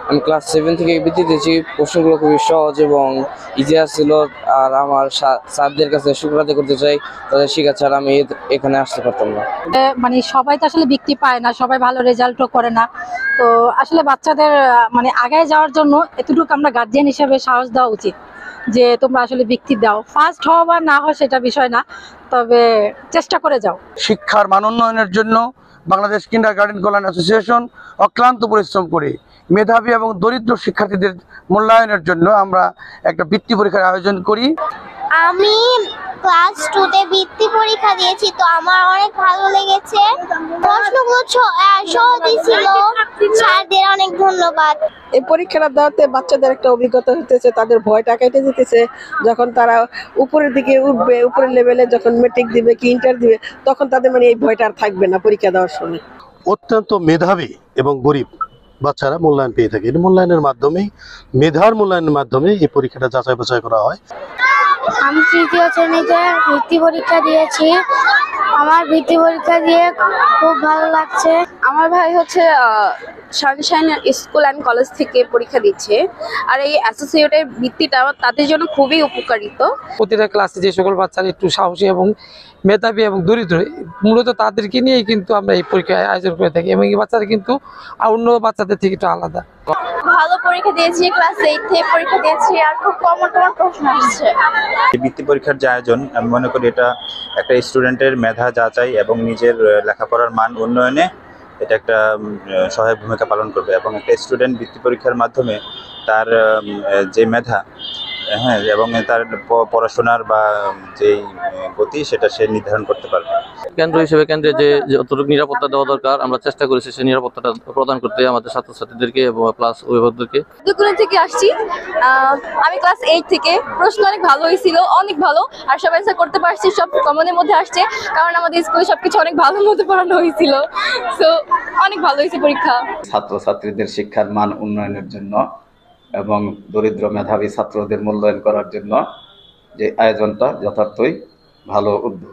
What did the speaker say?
আমি ক্লাস 7 থেকে বৃত্তি দিয়েছি। প্রশ্নগুলো খুবই সহজ এবং ইজি ছিল। আর আমার স্যারদের কাছে শুকর আদায় করতে চাই, তাদের শিক্ষা ছাড়া আমি এখানে আসতে পারতাম না। মানে সবাই তো আসলে বৃত্তি পায় না, সবাই ভালো রেজাল্টও করে না। তো আসলে বাচ্চাদের মানে আগায় যাওয়ার জন্য এতটুকু আমরা গার্জিয়ান হিসেবে সাহস দেওয়া উচিত যে তোমরা আসলে বৃত্তি দাও। ফার্স্ট হও বা না হয় সেটা বিষয় না, তবে চেষ্টা করে যাও। শিক্ষার মান উন্নয়নের জন্য বাংলাদেশ কিন্ডারগার্টেন কল্যাণ অ্যাসোসিয়েশন অক্লান্ত পরিশ্রম করে মেধাবী এবং দরিদ্র শিক্ষার্থীদের মূল্যায়নের জন্য আমরা একটা বৃত্তি পরীক্ষার আয়োজন করি। আমি ক্লাস 2-তে বৃত্তি পরীক্ষা দিয়েছি, তো আমার অনেক ভালো লেগেছে। প্রশ্নগুলো সহজই ছিল। স্যারদের অনেক ধন্যবাদ। এই পরীক্ষাটা দেওয়াতে বাচ্চাদের একটা অভিজ্ঞতা হতেছে, তাদের ভয়টা কেটে যেতেছে। যখন তারা উপরের দিকে উঠবে, উপরের লেভেলে যখন মেট্রিক দিবে কি ইন্টার দিবে, তখন তাদের মানে এই ভয়টা আর থাকবে না পরীক্ষা দেওয়ার সময়। অত্যন্ত মেধাবী এবং গরিব বাচ্চারা মূল্যায়ন পেয়ে থাকে। এই মূল্যায়নের মাধ্যমেই, মেধার মূল্যায়নের মাধ্যমে এই পরীক্ষাটা যাচাই বাছাই করা হয়। আমি 3য় শ্রেণীতে বৃত্তি পরীক্ষা দিয়েছি। আমার বৃত্তি পরীক্ষা দিয়ে খুব ভালো লাগছে। আমার ভাই হচ্ছে সানশাইন স্কুল অ্যান্ড কলেজ থেকে পরীক্ষা দিচ্ছে। আর এই অ্যাসোসিয়েটের বৃত্তিটা তাদের জন্য খুবই উপকারিত। প্রতিটা ক্লাসে যে সকল বাচ্চারা একটু সাহসী এবং মেধাবী এবং দরিদ্র, মূলত তাদেরকে নিয়েই কিন্তু আমরা এই পরীক্ষা আয়োজন করে থাকি এবং এই বাচ্চারা কিন্তু অন্য বাচ্চাদের থেকে একটু আলাদা। ভালো পরীক্ষা দিয়েছি, ক্লাস 8 থেকে পরীক্ষা দিয়েছি, আর খুব কমন প্রশ্ন আসছে। এই বৃত্তি পরীক্ষার যে আয়োজন, আমি মনে করি এটা একটা স্টুডেন্টের মেধা যাচাই এবং নিজের লেখাপড়ার মান উন্নয়নে এটা একটা সহায়ক ভূমিকা পালন করবে। এবং একটা স্টুডেন্ট বৃত্তি পরীক্ষার মাধ্যমে তার যে মেধা, হ্যাঁ, এবং তার পড়াশোনার বা যেই গতি সেটা সে নির্ধারণ করতে পারবে। কেন্দ্র হিসেবে কেন্দ্রে যে যতটুকু নিরাপত্তা দেওয়া দরকার আমরা চেষ্টা করেছি সেই নিরাপত্তাটা প্রদান করতে আমাদের ছাত্রছাত্রীদেরকে এবং প্লাস অভিভাবকদেরকে। দুকুল থেকে আসছি, আমি ক্লাস 8 থেকে। প্রশ্ন অনেক ভালো হয়েছিল, অনেক ভালো, আর সব অ্যান্সার করতে পারছি, সব কমনের মধ্যে আসছে, কারণ আমাদের স্কুলে সবকিছু অনেক ভালো মতো পড়ানো হয়েছিল। সো অনেক ভালো হয়েছে পরীক্ষা। ছাত্রছাত্রীদের শিক্ষার মান উন্নয়নের জন্য এবং দরিদ্র মেধাবী ছাত্রদের মূল্যায়ন করার জন্য যে আয়োজনটা যথার্থই ভালো উদ্যোগ।